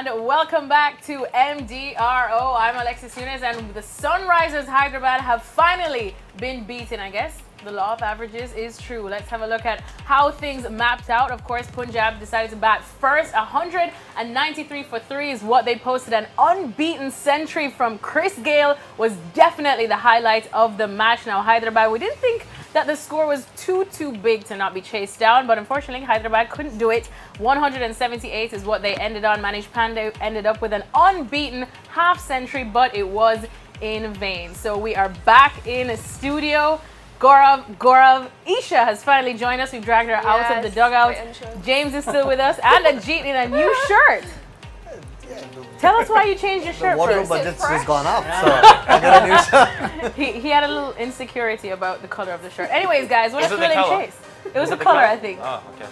and welcome back to MDRO. I'm Alexis Younes, and the Sunrisers Hyderabad have finally been beaten. I guess the law of averages is true. Let's have a look at how things mapped out. Of course, Punjab decided to bat first. 193 for 3 is what they posted. An unbeaten century from Chris Gayle was definitely the highlight of the match. Now, Hyderabad, we didn't think that the score was too big to not be chased down, but unfortunately Hyderabad couldn't do it. 178 is what they ended on. Manish Pandey ended up with an unbeaten half century, but it was in vain. So we are back in studio. Gaurav, Isha has finally joined us. We've dragged her out of the dugout. James is still with us, and Ajit in a new shirt. Tell us why you changed your shirt. The wardrobe first. budget has gone up, so I got a new shirt. He had a little insecurity about the color of the shirt. Anyways, guys, what a thrilling chase. It was the color, I think. Oh, okay.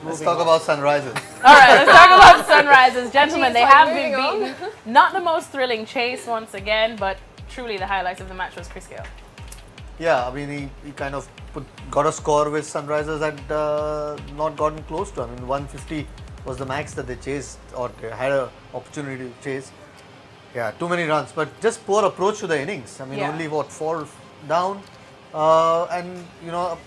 Let's talk about Sunrisers. All right, let's talk about Sunrisers. Gentlemen, they have been beaten. Not the most thrilling chase once again, but truly the highlights of the match was Chris Gayle. Yeah, I mean, he kind of got a score which Sunrisers had not gotten close to. I mean, 150 was the max that they chased, or they had an opportunity to chase. Yeah, too many runs, but just poor approach to the innings. I mean, only what, 4 down, and you know,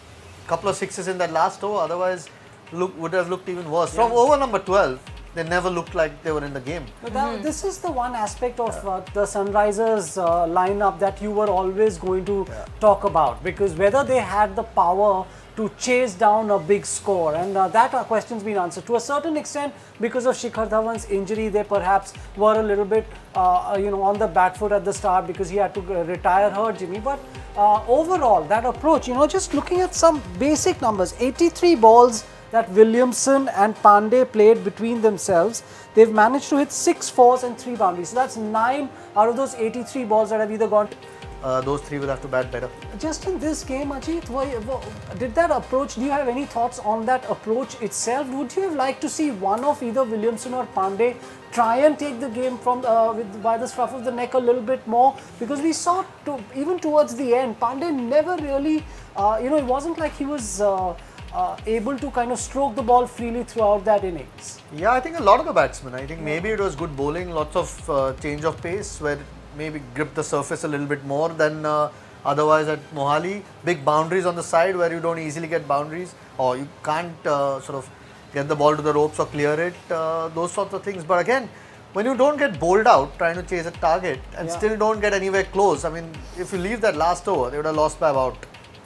a couple of sixes in that last over. Otherwise, would have looked even worse. From over number 12, they never looked like they were in the game. But this is the one aspect of the Sunrisers lineup that you were always going to talk about, because whether they had the power to chase down a big score, and that question's been answered to a certain extent because of Shikhar Dhawan's injury. They perhaps were a little bit on the back foot at the start because he had to retire hurt, Jimmy. But overall, that approach, just looking at some basic numbers, 83 balls that Williamson and Pandey played between themselves, they've managed to hit 6 fours and 3 boundaries. So that's 9 out of those 83 balls that have either gone. Those 3 will have to bat better. Just in this game, Ajit, did that approach, do you have any thoughts on that approach itself? Would you have liked to see one of either Williamson or Pandey try and take the game from by the scruff of the neck a little bit more? Because we saw, even towards the end, Pandey never really, it wasn't like he was able to kind of stroke the ball freely throughout that innings. Yeah, I think a lot of the batsmen, I think maybe it was good bowling, lots of change of pace where maybe grip the surface a little bit more than otherwise at Mohali. Big boundaries on the side where you don't easily get boundaries, or you can't sort of get the ball to the ropes or clear it, those sorts of things. But again, when you don't get bowled out trying to chase a target and still don't get anywhere close, I mean, if you leave that last over, they would have lost by about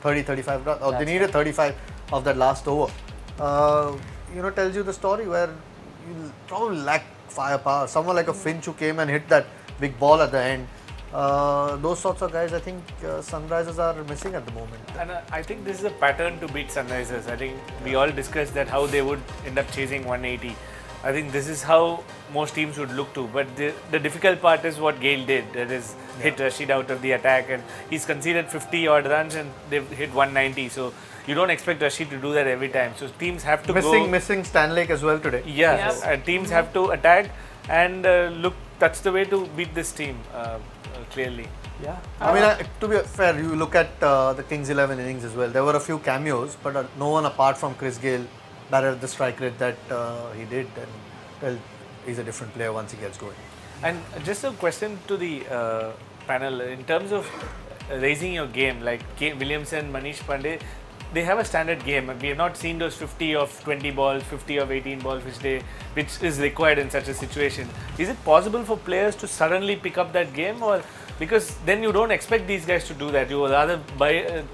30-35 runs, or they needed 35 of that last over. Tells you the story where you probably lack firepower. Someone like a Finch who came and hit that big ball at the end. Those sorts of guys, I think Sunrisers are missing at the moment. And I think this is a pattern to beat Sunrisers. I think we all discussed that how they would end up chasing 180. I think this is how most teams would look to. But the difficult part is what Gayle did. That is hit Rashid out of the attack, and he's conceded 50 odd runs and they've hit 190. So you don't expect Rashid to do that every time. So teams have to missing Stanlake as well today. Yeah, teams have to attack and look. That's the way to beat this team, clearly. Yeah. I mean, to be fair, you look at the Kings 11 innings as well. There were a few cameos, but no one apart from Chris Gayle batted at the strike rate that he did. And well, he's a different player once he gets going. And just a question to the panel in terms of raising your game, like Williamson, Manish Pandey, they have a standard game. We have not seen those 50 of 20 balls, 50 of 18 balls, which is required in such a situation. Is it possible for players to suddenly pick up that game, or because then you don't expect these guys to do that? You would rather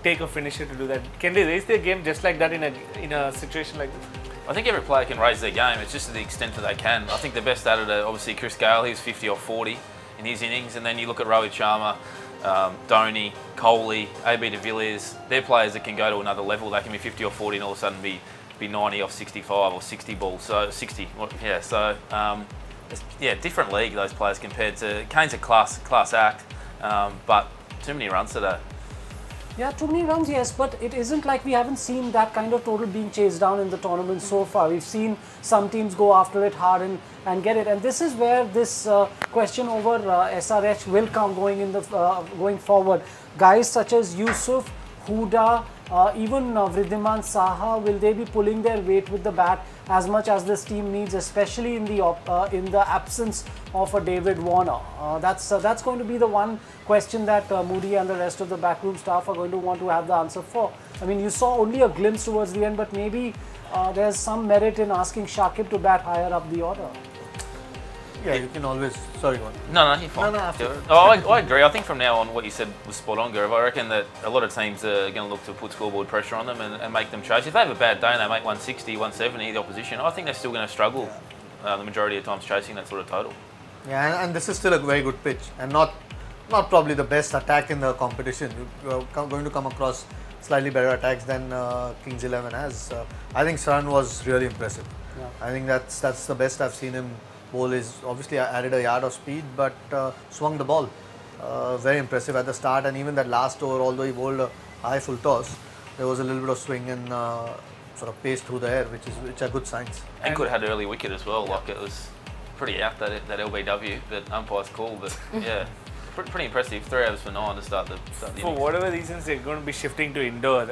take a finisher to do that. Can they raise their game just like that in a situation like this? I think every player can raise their game. It's just to the extent that they can. I think the best at it are obviously Chris Gayle. He's 50 or 40 in his innings, and then you look at Rohit Sharma, Dhoni, Kohli, AB de Villiers. They're players that can go to another level. They can be 50 or 40 and all of a sudden be 90 off 65 or 60 balls. So 60, yeah. So different league those players compared to Kane's a class act, but too many runs today. Yeah, too many runs, yes, but it isn't like we haven't seen that kind of total being chased down in the tournament so far. We've seen some teams go after it hard and get it, and this is where this question over SRH will come going forward. Guys such as Yusuf, Huda, even Vridhiman Saha, will they be pulling their weight with the bat as much as this team needs, especially in the absence of a David Warner? That's going to be the one question that Moody and the rest of the backroom staff are going to want to have the answer for. I mean, you saw only a glimpse towards the end, but maybe there's some merit in asking Shakib to bat higher up the order. Yeah, you can always. Sorry, go on. No, you're fine. No, after. I agree. I think from now on, what you said was spot on, Gaurav. I reckon that a lot of teams are going to look to put scoreboard pressure on them and make them chase. If they have a bad day and they make 160, 170, the opposition, I think they're still going to struggle the majority of times chasing that sort of total. Yeah, and this is still a very good pitch, and not probably the best attack in the competition. You're going to come across slightly better attacks than Kings 11 has. I think Saran was really impressive. Yeah. I think that's the best I've seen him bowl. Is obviously added a yard of speed, but swung the ball. Very impressive at the start, and even that last over, although he bowled a high full toss, there was a little bit of swing and sort of pace through the air, which are good signs. And could have had an early wicket as well. Like, it was pretty out that LBW, but umpire's call. But yeah, pretty impressive. 3 overs for 9 to start the For innings. whatever reasons, they're going to be shifting to indoor.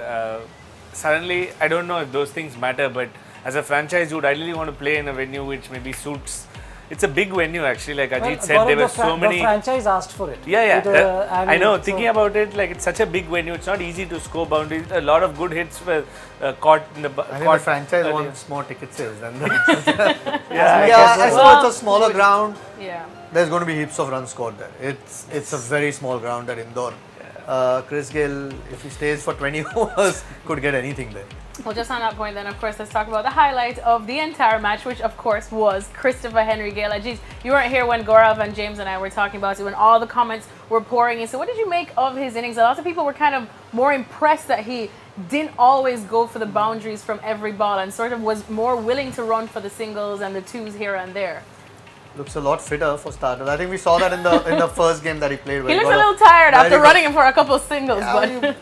Suddenly, I don't know if those things matter, but as a franchise, you would ideally want to play in a venue which maybe suits. It's a big venue actually, like Ajit said, there were so many. The franchise asked for it. Yeah. And I know, thinking about it, like it's such a big venue, it's not easy to score boundaries. A lot of good hits were caught in the I think the franchise wants more ticket sales than the Yeah, I saw it's a smaller ground. Yeah. There's going to be heaps of runs scored there. It's a very small ground at Indore. Chris Gayle, if he stays for 20 overs, could get anything there. Well, just on that point then, of course, let's talk about the highlight of the entire match, which of course was Christopher Henry Gayle. Geez, you weren't here when Gaurav and James and I were talking about it, when all the comments were pouring in. So what did you make of his innings? A lot of people were kind of more impressed that he didn't always go for the boundaries from every ball and sort of was more willing to run for the singles and the twos here and there. Looks a lot fitter for starters. I think we saw that in the first game that he played. He looks a little tired after running him for a couple of singles. Yeah,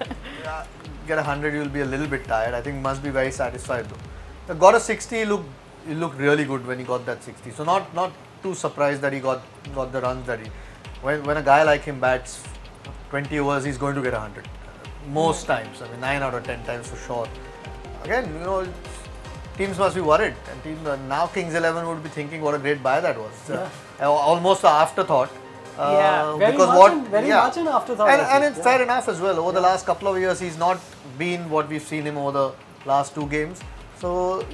but get 100, you'll be a little bit tired. I think must be very satisfied though. Got a 60. He looked really good when he got that 60. So not too surprised that he got the runs that he. When a guy like him bats 20 overs, he's going to get 100 most times. I mean, 9 out of 10 times for sure. Again, teams must be worried, and now Kings 11 would be thinking what a great buy that was. Almost an afterthought. Very because much an afterthought. And it's fair enough as well. Over the last couple of years, he's not been what we've seen him over the last 2 games. So,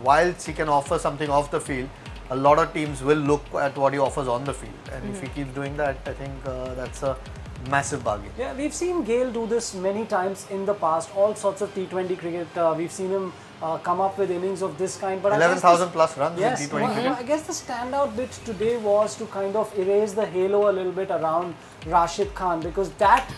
whilst he can offer something off the field, a lot of teams will look at what he offers on the field. And if he keeps doing that, I think that's a massive bargain. Yeah, we've seen Gayle do this many times in the past, all sorts of T20 cricket. We've seen him come up with innings of this kind. But 11,000 plus runs in yes, T20 cricket. I guess the standout bit today was to kind of erase the halo a little bit around Rashid Khan, because that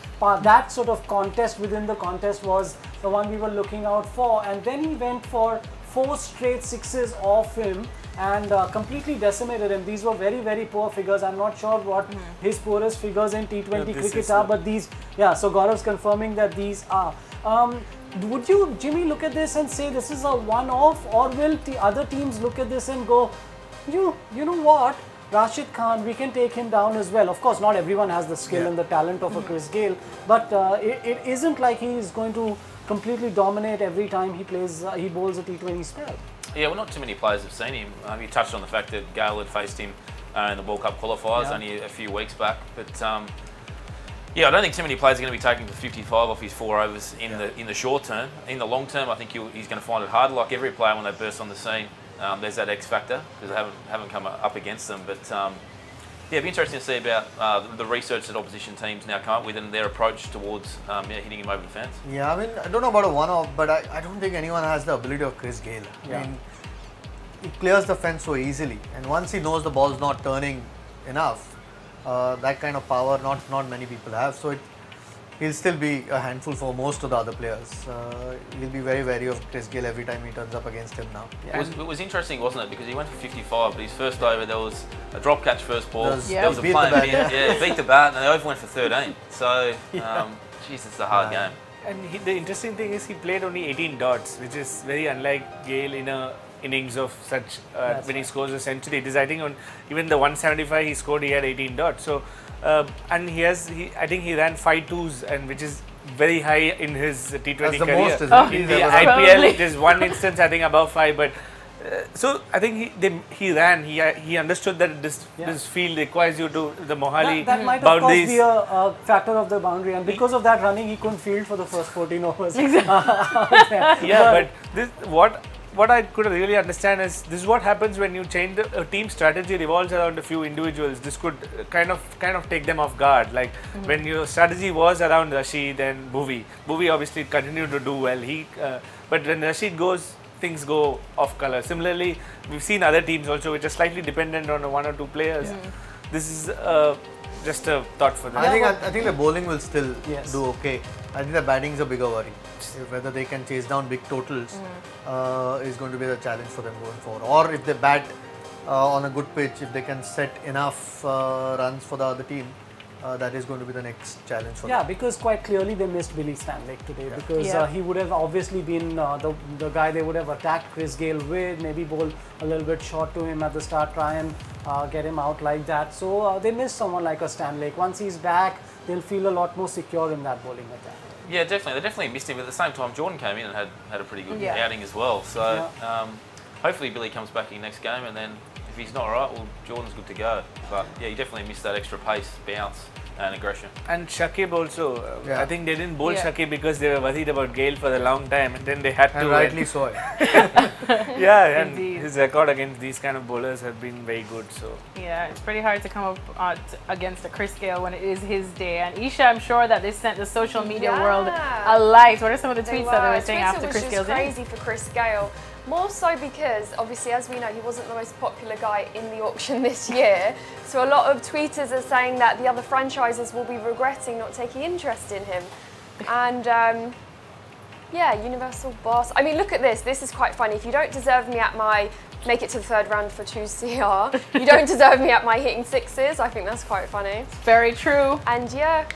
sort of contest within the contest was the one we were looking out for. And then he went for 4 straight sixes off him and completely decimated him. These were very, very poor figures. I'm not sure what his poorest figures in T20 cricket are, but these, so Gaurav's confirming that these are. Would you, Jimmy, look at this and say this is a one-off, or will the other teams look at this and go, you know what, Rashid Khan, we can take him down as well. Of course, not everyone has the skill and the talent of a Chris Gayle, but it isn't like he is going to completely dominate every time he plays. He bowls a T20 spell. Yeah, well, not too many players have seen him. You touched on the fact that Gayle had faced him in the World Cup qualifiers only a few weeks back. But yeah, I don't think too many players are going to be taking the 55 off his 4 overs in the short term. In the long term, I think he's going to find it hard. Like every player when they burst on the scene, there's that X factor because they haven't come up against them. But yeah, it'd be interesting to see about the research that opposition teams now come up with and their approach towards hitting him over the fence. Yeah, I mean, I don't know about a one-off, but I don't think anyone has the ability of Chris Gayle. I mean, he clears the fence so easily, and once he knows the ball's not turning enough, that kind of power not many people have. So he'll still be a handful for most of the other players. He'll be very wary of Chris Gayle every time he turns up against him now. Yeah. It was interesting, wasn't it? Because he went for 55, but his first over there was a drop catch first ball. There was a play beat the bat, and the over went for 13. So, geez, it's a hard game. And the interesting thing is he played only 18 dots, which is very unlike Gayle in a innings of such when he scores a century. It is, I think, on even the 175 he scored, he had 18 dots. So, and I think he ran 5 twos, and which is very high in his T20 That's the career. most, isn't it? In the He's ever IPL, Probably. there's one instance I think above 5, but so I think he ran. He understood that this field requires you to the Mohali That might of course boundaries. be a factor of the boundary, and because of that running, he couldn't field for the first 14 overs. Yeah, but this what I could really understand is this is what happens when you change a team strategy revolves around a few individuals. This could kind of take them off guard. Like when your strategy was around Rashid and Bhuvi obviously continued to do well. But when Rashid goes, things go off color. Similarly, we've seen other teams also which are slightly dependent on one or two players. This is just a thought for them. I think the bowling will still Yes. do okay. I think the batting is a bigger worry. Whether they can chase down big totals is going to be the challenge for them going forward. Or if they bat on a good pitch, if they can set enough runs for the other team, that is going to be the next challenge for Yeah, them. because quite clearly they missed Billy Stanlake today because Yeah. he would have obviously been the guy they would have attacked Chris Gayle with, maybe bowl a little bit short to him at the start, try and get him out like that. So they missed someone like a Stanlake. Once he's back, they'll feel a lot more secure in that bowling attack. Yeah, definitely. They definitely missed him. But at the same time, Jordan came in and had a pretty good Yeah. outing as well. So hopefully Billy comes back in next game, and then if he's not alright, well, Jordan's good to go. But yeah, you definitely missed that extra pace, bounce, and aggression. And Shakib also, Yeah. I think they didn't bowl Yeah. Shakib because they were worried about Gale for a long time, and then they had And to. rightly so. Yeah, and Indeed. his record against these kind of bowlers have been very good. So Yeah, it's pretty hard to come up against a Chris Gayle when it is his day. And Isha, I'm sure that this sent the social media world alight. What are some of the tweets that they were saying after Chris Gale's Twitter was innings? just crazy for Chris Gayle. More so because, obviously, as we know, he wasn't the most popular guy in the auction this year. So a lot of tweeters are saying that the other franchises will be regretting not taking interest in him. And yeah, Universal Boss. I mean, look at this. This is quite funny. If you don't deserve me at my make it to the third round for 2 CR, you don't deserve me at my hitting sixes. I think that's quite funny. Very true. And yeah.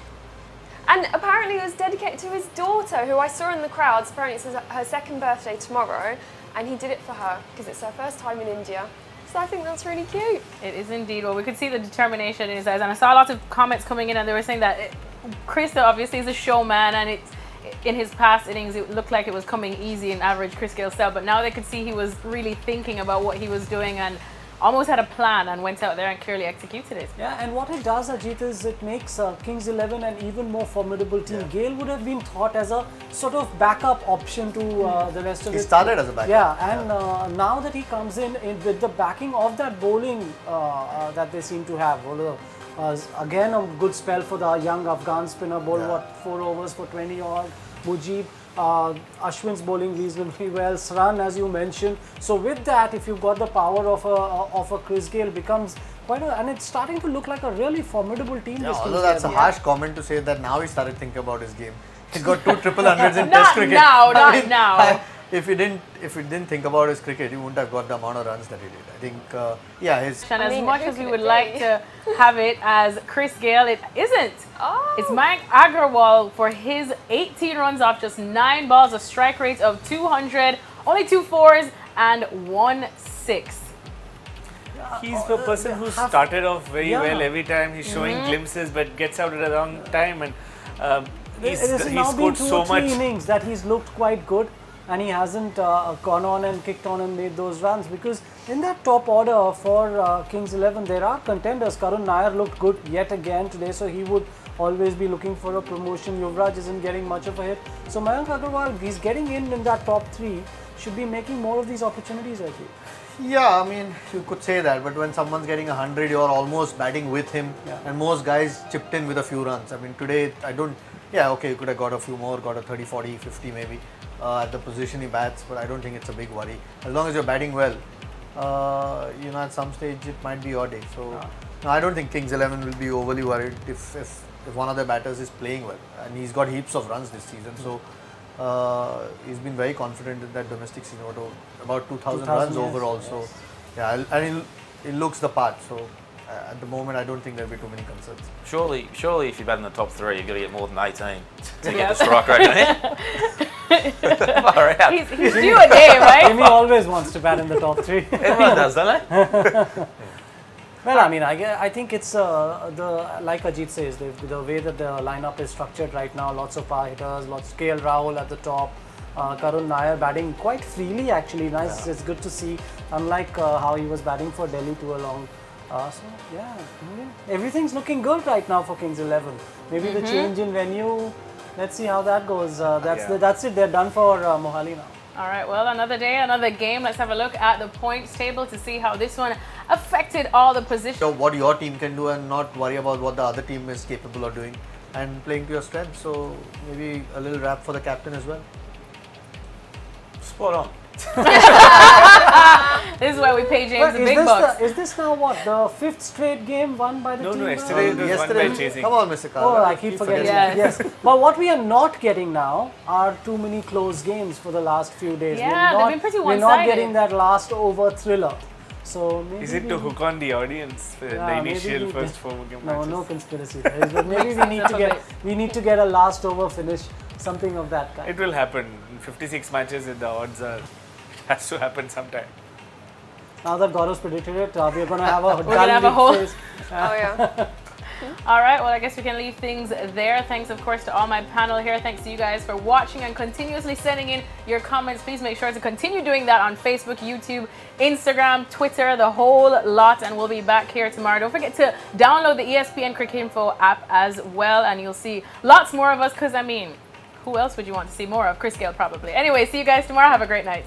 And apparently it was dedicated to his daughter, who I saw in the crowds. Apparently it's her second birthday tomorrow, and he did it for her because it's her first time in India. So I think that's really cute. It is indeed. Well, we could see the determination in his eyes. And I saw lots of comments coming in, and they were saying that Chris obviously is a showman, and it's in his past innings, it looked like it was coming easy in average Chris Gayle style, but now they could see he was really thinking about what he was doing and almost had a plan and went out there and clearly executed it. Yeah, and what it does, Ajit, is it makes Kings 11 an even more formidable team. Gayle would have been thought as a sort of backup option to the rest of He the started as a backup. Yeah, and now that he comes in with the backing of that bowling that they seem to have, although again a good spell for the young Afghan spinner, bowled what 4 overs for 20 odd. Mujib, Ashwin's bowling reasonably well. Sran, as you mentioned. So with that, if you've got the power of a Chris Gayle, becomes quite a, and it's starting to look like a really formidable team. Yeah, this although Kings that's a 11. harsh comment to say that now he started thinking about his game. He's got 2 triple hundreds in Not Test cricket. now, I not mean, now. If he didn't think about his cricket, he wouldn't have got the amount of runs that he did. I think, yeah, his. And I as mean, much who as we could would it like be? to have it as Chris Gayle, it isn't. Oh. It's Mike Agarwal for his 18 runs off just 9 balls, a strike rate of 200, only 2 4s and 1 6. he's the person who started off very Yeah. well every time. He's showing glimpses, but gets out at the wrong time, and It has he now been scored 2 so or 3 much. innings that he's looked quite good, and he hasn't gone on and kicked on and made those runs, because in that top order for Kings 11 there are contenders. Karun Nair looked good yet again today, so he would always be looking for a promotion. Yuvraj isn't getting much of a hit, so Mayank Agarwal, he's getting in that top 3, should be making more of these opportunities, I think. Yeah, I mean, you could say that, but when someone's getting 100, you're almost batting with him, and most guys chipped in with a few runs. I mean, today, I don't, yeah, okay, you could have got a few more, got a 30, 40, 50 maybe at the position he bats, but I don't think it's a big worry. As long as you're batting well, you know, at some stage it might be your day. So, no, I don't think Kings 11 will be overly worried if one of their batters is playing well, and he's got heaps of runs this season. So, he's been very confident in that domestic scene, about 2,000 runs yes, overall. yes. So, yeah, and he looks the part. So, at the moment, I don't think there'll be too many concerns. Surely, if you bat in the top 3, you've got to get more than 18 to Yeah. get the strike rate, don't you? Far out. He's due a day, right? Amy always wants to bat in the top 3. Everyone does, don't they? Well, I mean, I think it's like Ajit says, the way that the lineup is structured right now. Lots of power hitters, lots of KL Rahul at the top, Karun Nair batting quite freely actually. Nice, it's good to see. Unlike how he was batting for Delhi too long. So yeah, everything's looking good right now for Kings 11. Maybe the change in venue. Let's see how that goes. That's it. They're done for Mohali now. All right, well, another day, another game. Let's have a look at the points table to see how this one affected all the positions. So what your team can do and not worry about what the other team is capable of doing and playing to your strength. So maybe a little rap for the captain as well. Spot on. This is where we pay James the big bucks. Is this now what, the 5th straight game won by the team? No, yesterday it was won by chasing. Come on, Mr. Kar. Oh, I keep forgetting. Yes. But what we are not getting now are too many close games for the last few days. Yeah, they've been pretty one-sided. We're not getting that last over thriller. So maybe is it to hook on the audience for the initial first 4 game matches? No conspiracy theories, but maybe we need to get a last over finish, something of that kind. It will happen. In 56 matches, the odds are, it has to happen sometime. Now that Gaurav's predicted it, we're going to have a whole phase. Oh yeah. All right, well, I guess we can leave things there. Thanks, of course, to all my panel here. Thanks to you guys for watching and continuously sending in your comments. Please make sure to continue doing that on Facebook, YouTube, Instagram, Twitter, the whole lot. And we'll be back here tomorrow. Don't forget to download the ESPN Cricket Info app as well. And you'll see lots more of us because, I mean, who else would you want to see more of? Chris Gale, probably. Anyway, see you guys tomorrow. Have a great night.